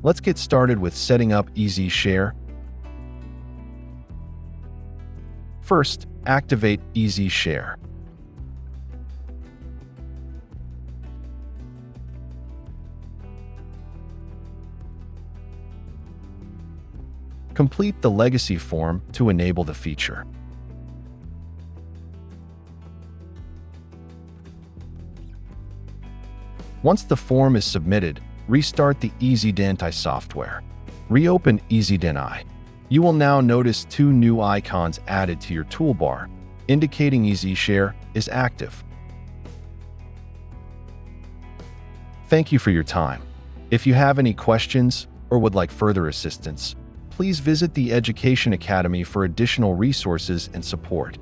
Let's get started with setting up EzShare. First, activate EzShare. Complete the legacy form to enable the feature. Once the form is submitted, restart the EzDent-i software. Reopen EzDent-i. You will now notice two new icons added to your toolbar, indicating EzShare is active. Thank you for your time. If you have any questions or would like further assistance, please visit the Education Academy for additional resources and support.